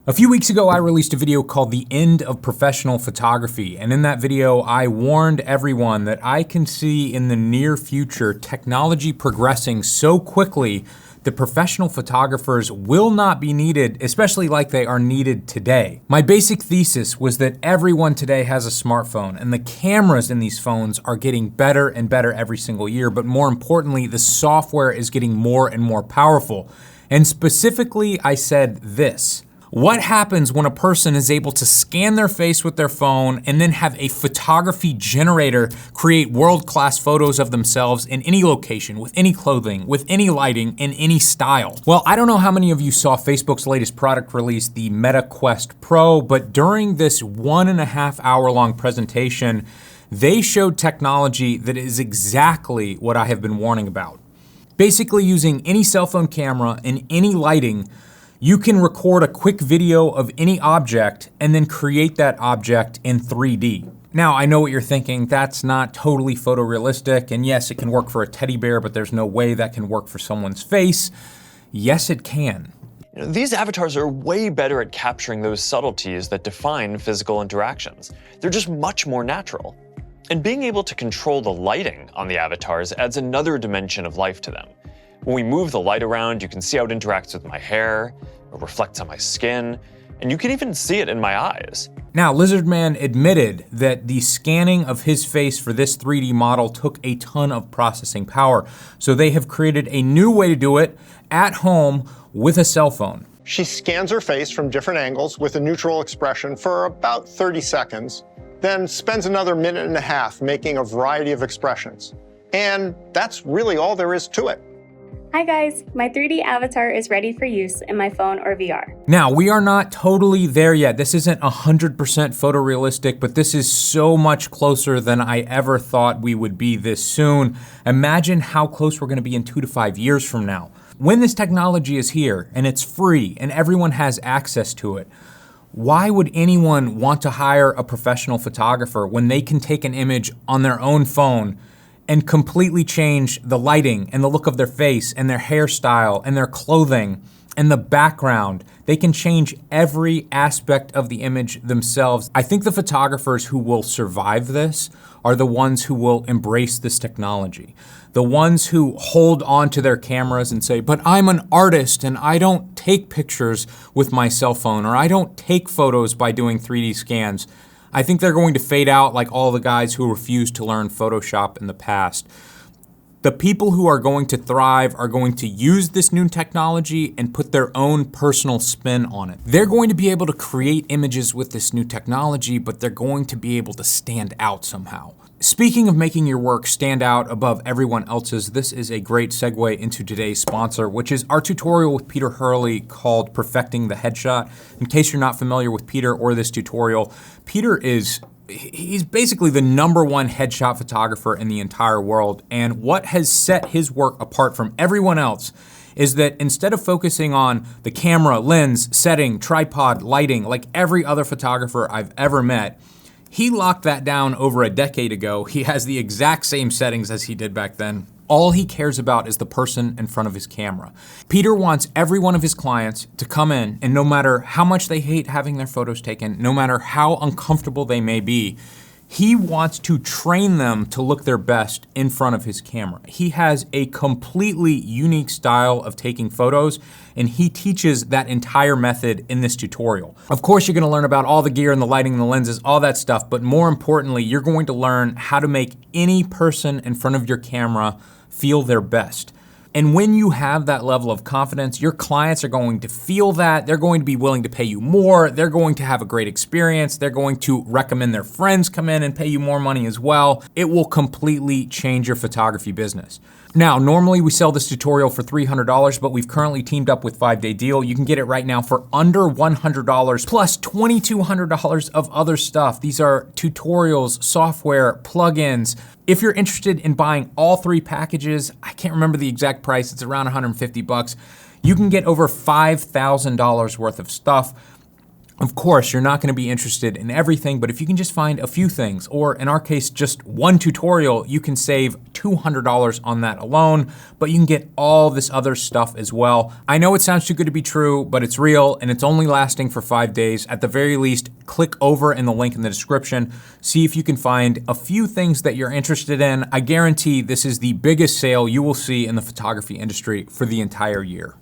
A few weeks ago, I released a video called The End of Professional Photography, and in that video, I warned everyone that I can see in the near future technology progressing so quickly that professional photographers will not be needed, especially like they are needed today. My basic thesis was that everyone today has a smartphone, and the cameras in these phones are getting better and better every single year, but more importantly, the software is getting more and more powerful. And specifically, I said this: what happens when a person is able to scan their face with their phone and then have a photography generator create world-class photos of themselves in any location, with any clothing, with any lighting, in any style? Well, I don't know how many of you saw Facebook's latest product release, the Meta Quest Pro, but during this 1.5 hour long presentation, they showed technology that is exactly what I have been warning about. Basically, using any cell phone camera and any lighting, you can record a quick video of any object and then create that object in 3D. Now, I know what you're thinking, that's not totally photorealistic, and yes, it can work for a teddy bear, but there's no way that can work for someone's face. Yes, it can. These avatars are way better at capturing those subtleties that define physical interactions. They're just much more natural. And being able to control the lighting on the avatars adds another dimension of life to them. When we move the light around, you can see how it interacts with my hair, or reflects on my skin, and you can even see it in my eyes. Now, Lizardman admitted that the scanning of his face for this 3D model took a ton of processing power, so they have created a new way to do it at home with a cell phone. She scans her face from different angles with a neutral expression for about 30 seconds, then spends another 1.5 minutes making a variety of expressions. And that's really all there is to it. Hi guys, my 3D avatar is ready for use in my phone or VR. Now, we are not totally there yet. This isn't 100% photorealistic, but this is so much closer than I ever thought we would be this soon. Imagine how close we're gonna be in 2 to 5 years from now. When this technology is here and it's free and everyone has access to it, why would anyone want to hire a professional photographer when they can take an image on their own phone and completely change the lighting and the look of their face and their hairstyle and their clothing and the background? They can change every aspect of the image themselves. I think the photographers who will survive this are the ones who will embrace this technology. The ones who hold on to their cameras and say, but I'm an artist and I don't take pictures with my cell phone, or I don't take photos by doing 3D scans. I think they're going to fade out like all the guys who refused to learn Photoshop in the past. The people who are going to thrive are going to use this new technology and put their own personal spin on it. They're going to be able to create images with this new technology, but they're going to be able to stand out somehow. Speaking of making your work stand out above everyone else's, this is a great segue into today's sponsor, which is our tutorial with Peter Hurley called Perfecting the Headshot. In case you're not familiar with Peter or this tutorial, he's basically the #1 headshot photographer in the entire world. And what has set his work apart from everyone else is that instead of focusing on the camera, lens, setting, tripod, lighting, like every other photographer I've ever met, he locked that down over a decade ago. He has the exact same settings as he did back then. All he cares about is the person in front of his camera. Peter wants every one of his clients to come in, and no matter how much they hate having their photos taken, no matter how uncomfortable they may be, he wants to train them to look their best in front of his camera. He has a completely unique style of taking photos, and he teaches that entire method in this tutorial. Of course, you're gonna learn about all the gear and the lighting and the lenses, all that stuff, but more importantly, you're going to learn how to make any person in front of your camera feel their best. And when you have that level of confidence, your clients are going to feel that. They're going to be willing to pay you more. They're going to have a great experience. They're going to recommend their friends come in and pay you more money as well. It will completely change your photography business. Now, normally we sell this tutorial for $300, but we've currently teamed up with 5-day deal. You can get it right now for under $100 plus $2,200 of other stuff. These are tutorials, software, plugins. If you're interested in buying all 3 packages, I can't remember the exact price, it's around $150. You can get over $5,000 worth of stuff. Of course, you're not going to be interested in everything, but if you can just find a few things, or in our case, just one tutorial, you can save $200 on that alone, but you can get all this other stuff as well. I know it sounds too good to be true, but it's real, and it's only lasting for 5 days. At the very least, click over in the link in the description, see if you can find a few things that you're interested in. I guarantee this is the biggest sale you will see in the photography industry for the entire year.